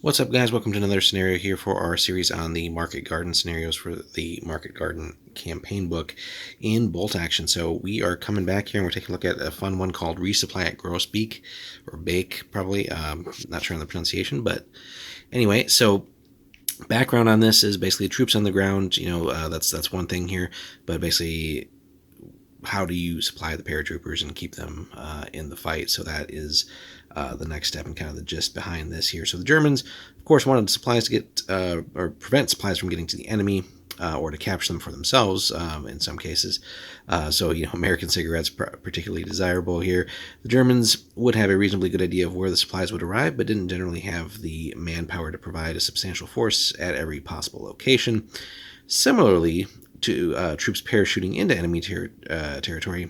What's up, guys? Welcome to another scenario here for our series on the Market Garden scenarios for the Market Garden campaign book in bolt action. So we are coming back here and we're taking a look at a fun one called Resupply at Grosbeek, or Bake probably. Not sure on the pronunciation, but anyway, so background on this is basically troops on the ground. That's one thing here, but basically, how do you supply the paratroopers and keep them in the fight? So that is the next step and kind of the gist behind this here. So the Germans, of course, wanted supplies to get or prevent supplies from getting to the enemy or to capture them for themselves in some cases. So American cigarettes particularly desirable here. The Germans would have a reasonably good idea of where the supplies would arrive, but didn't generally have the manpower to provide a substantial force at every possible location. Similarly to troops parachuting into enemy territory,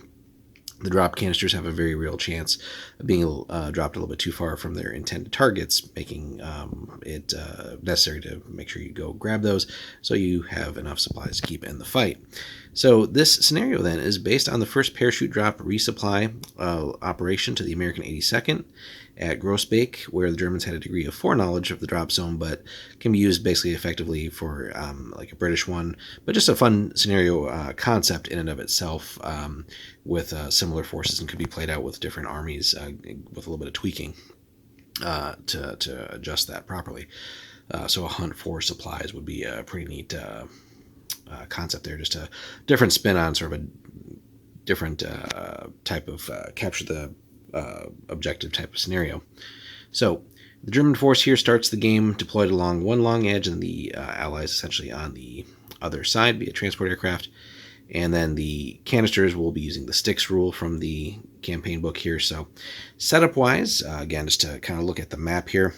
the drop canisters have a very real chance of being dropped a little bit too far from their intended targets, making it necessary to make sure you go grab those so you have enough supplies to keep in the fight. So this scenario then is based on the first parachute drop resupply operation to the American 82nd at Grosbeek, where the Germans had a degree of foreknowledge of the drop zone, but can be used basically effectively for like a British one, but just a fun scenario concept in and of itself with similar forces, and could be played out with different armies with a little bit of tweaking to adjust that properly. So a hunt for supplies would be a pretty neat concept there, just a different spin on sort of a different type of capture the objective type of scenario. So the German force here starts the game deployed along one long edge, and the Allies essentially on the other side via transport aircraft. And then the canisters will be using the sticks rule from the campaign book here. So setup wise, again, just to kind of look at the map here.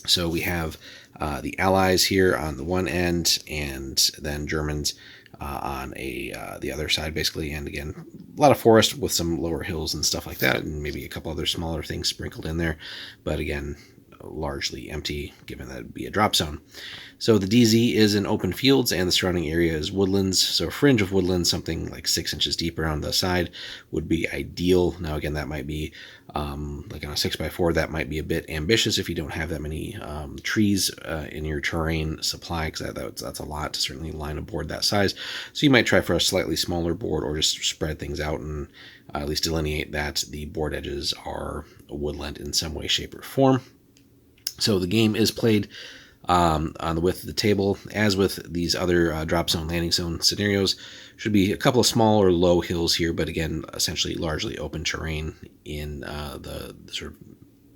So we have the Allies here on the one end, and then Germans on the other side, basically. And again, a lot of forest with some lower hills and stuff like that, and maybe a couple other smaller things sprinkled in there. But again, largely empty, given that it'd be a drop zone. So the DZ is in open fields, and the surrounding area is woodlands. So a fringe of woodlands, something like 6 inches deep around the side, would be ideal. Now again, that might be like on a 6x4, that might be a bit ambitious if you don't have that many trees in your terrain supply, because that's a lot to certainly line a board that size. So you might try for a slightly smaller board, or just spread things out and at least delineate that the board edges are a woodland in some way, shape, or form. So the game is played on the width of the table. As with these other drop zone, landing zone scenarios, should be a couple of small or low hills here, but again, essentially largely open terrain in the sort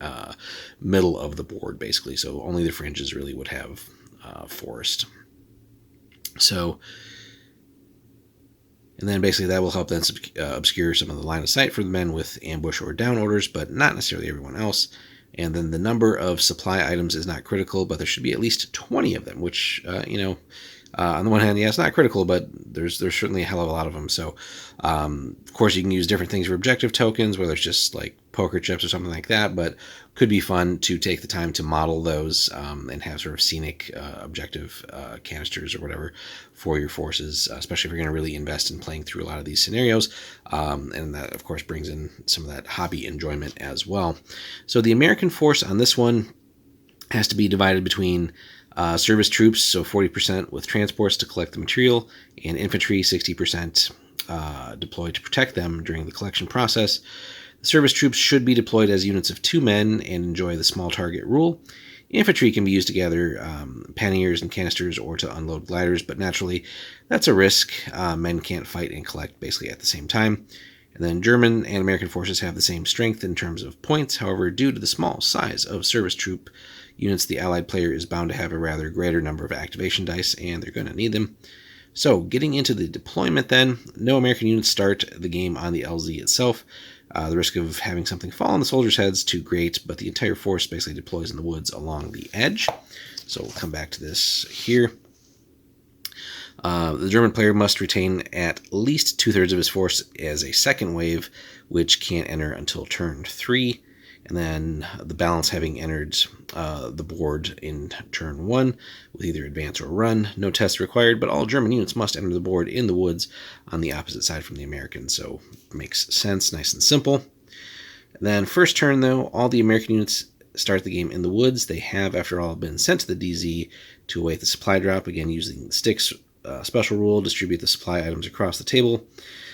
of middle of the board, basically. So only the fringes really would have forest. So, and then basically that will help then obscure some of the line of sight for the men with ambush or down orders, but not necessarily everyone else. And then the number of supply items is not critical, but there should be at least 20 of them, which, on the one hand, yeah, it's not critical, but there's certainly a hell of a lot of them. So, of course, you can use different things for objective tokens, whether it's just like poker chips or something like that, but could be fun to take the time to model those and have sort of scenic objective canisters or whatever for your forces, especially if you're going to really invest in playing through a lot of these scenarios. And that, of course, brings in some of that hobby enjoyment as well. So the American force on this one has to be divided between service troops, so 40% with transports to collect the material, and infantry, 60% deployed to protect them during the collection process. The service troops should be deployed as units of 2 men and enjoy the small target rule. Infantry can be used to gather panniers and canisters or to unload gliders, but naturally that's a risk. Men can't fight and collect basically at the same time. And then German and American forces have the same strength in terms of points. However, due to the small size of service troop units, the Allied player is bound to have a rather greater number of activation dice, and they're going to need them. So getting into the deployment then, no American units start the game on the LZ itself. The risk of having something fall on the soldiers' heads too great, but the entire force basically deploys in the woods along the edge. So we'll come back to this here. The German player must retain at least 2/3 of his force as a second wave, which can't enter until turn 3. And then the balance having entered the board in turn 1 with either advance or run. No tests required, but all German units must enter the board in the woods on the opposite side from the Americans. So makes sense, nice and simple. And then first turn, though, all the American units start the game in the woods. They have, after all, been sent to the DZ to await the supply drop, again using the sticks special rule, distribute the supply items across the table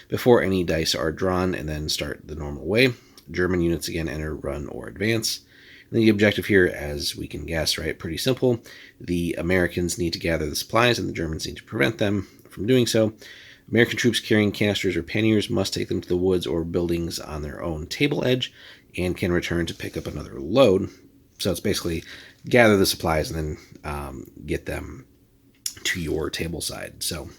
before any dice are drawn, and then start the normal way. German units again enter, run, or advance. And the objective here, as we can guess, right, pretty simple. The Americans need to gather the supplies, and the Germans need to prevent them from doing so. American troops carrying canisters or panniers must take them to the woods or buildings on their own table edge and can return to pick up another load. So it's basically gather the supplies and then get them to your table side. So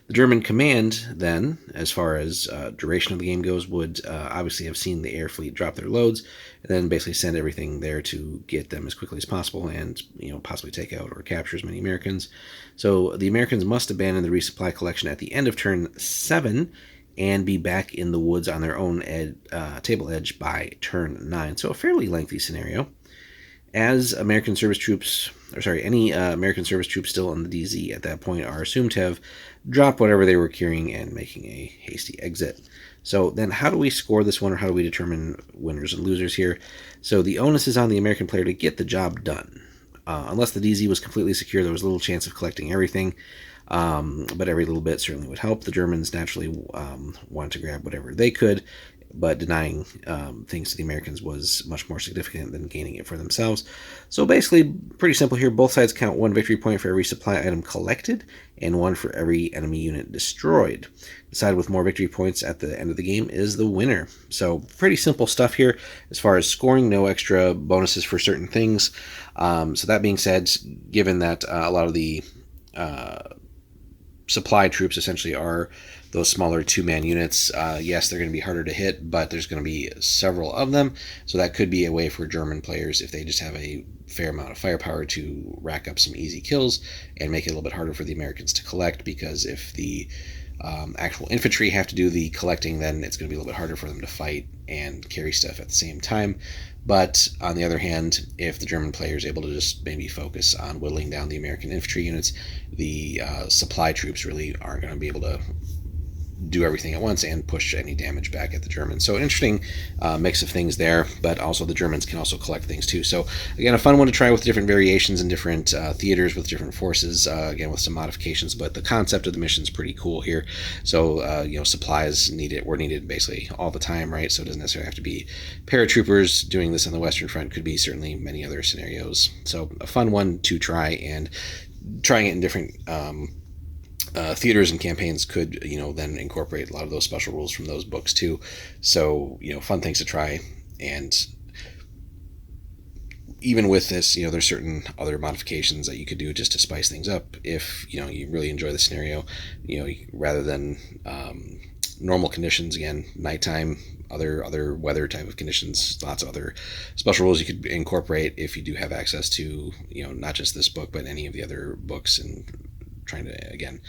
the German command, then, as far as duration of the game goes, would obviously have seen the air fleet drop their loads, and then basically send everything there to get them as quickly as possible, and possibly take out or capture as many Americans. So the Americans must abandon the resupply collection at the end of turn 7, and be back in the woods on their own table edge by turn 9. So a fairly lengthy scenario. As American service troops, any American service troops still in the DZ at that point are assumed to have dropped whatever they were carrying and making a hasty exit. So then how do we score this one, or how do we determine winners and losers here? So the onus is on the American player to get the job done. Unless the DZ was completely secure, there was little chance of collecting everything, but every little bit certainly would help. The Germans naturally wanted to grab whatever they could, but denying things to the Americans was much more significant than gaining it for themselves. So basically, pretty simple here. Both sides count 1 victory point for every supply item collected, and 1 for every enemy unit destroyed. The side with more victory points at the end of the game is the winner. So pretty simple stuff here as far as scoring. No extra bonuses for certain things. So that being said, given that a lot of the supply troops essentially are those smaller 2-man units, yes, they're going to be harder to hit, but there's going to be several of them, so that could be a way for German players, if they just have a fair amount of firepower, to rack up some easy kills and make it a little bit harder for the Americans to collect, because if the actual infantry have to do the collecting, then it's going to be a little bit harder for them to fight and carry stuff at the same time. But on the other hand, if the German player is able to just maybe focus on whittling down the American infantry units, the supply troops really aren't going to be able to do everything at once and push any damage back at the Germans. So an interesting mix of things there, but also the Germans can also collect things too. So again, a fun one to try with different variations and different theaters with different forces, again with some modifications, but the concept of the mission is pretty cool here. So supplies were needed basically all the time, right? So it doesn't necessarily have to be paratroopers doing this on the Western Front, could be certainly many other scenarios. So a fun one to try, and trying it in different theaters and campaigns could then incorporate a lot of those special rules from those books too. So fun things to try. And even with this, there's certain other modifications that you could do just to spice things up if you really enjoy the scenario. Rather than normal conditions, again, nighttime, other weather type of conditions, lots of other special rules you could incorporate if you do have access to not just this book but any of the other books, and trying to, again,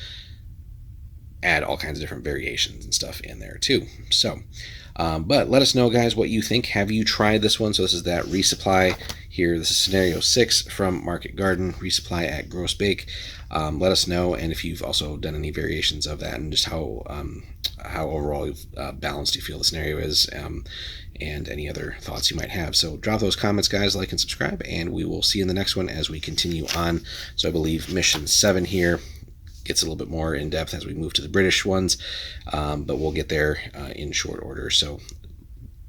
add all kinds of different variations and stuff in there too. So but let us know, guys, what you think. Have you tried this one? So this is that Resupply here. This is scenario 6 from Market Garden, Resupply at Grosbeek. Let us know, and if you've also done any variations of that, and just how overall balanced you feel the scenario is, and any other thoughts you might have. So drop those comments, guys, like and subscribe, and we will see you in the next one as we continue on. So I believe mission 7 here gets a little bit more in depth as we move to the British ones, but we'll get there in short order. So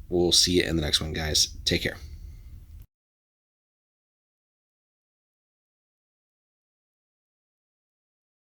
we'll see you in the next one, guys. Take care.